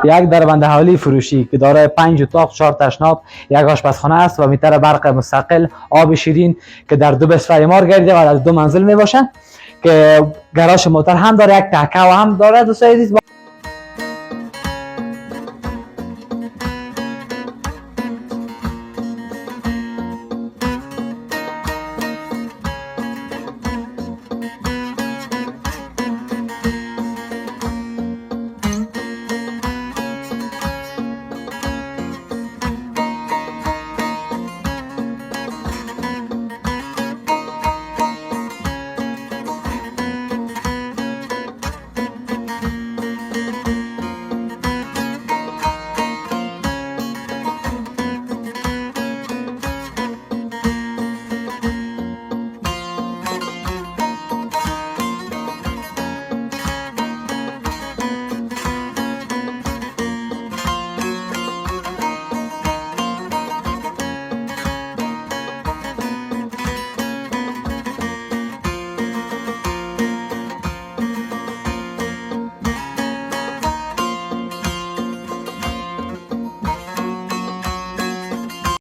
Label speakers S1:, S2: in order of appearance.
S1: یک دربنده حوالی فروشی که دارای 5 اتاق، 4 تشناب، یک آشپزخانه است و میتر برق مستقل، آب شیرین که در 2 بسفه ایمار گردیده و در 2 منزل میباشد که گراژ موتور هم داره، یک تکه و هم داره. دوستای عزیز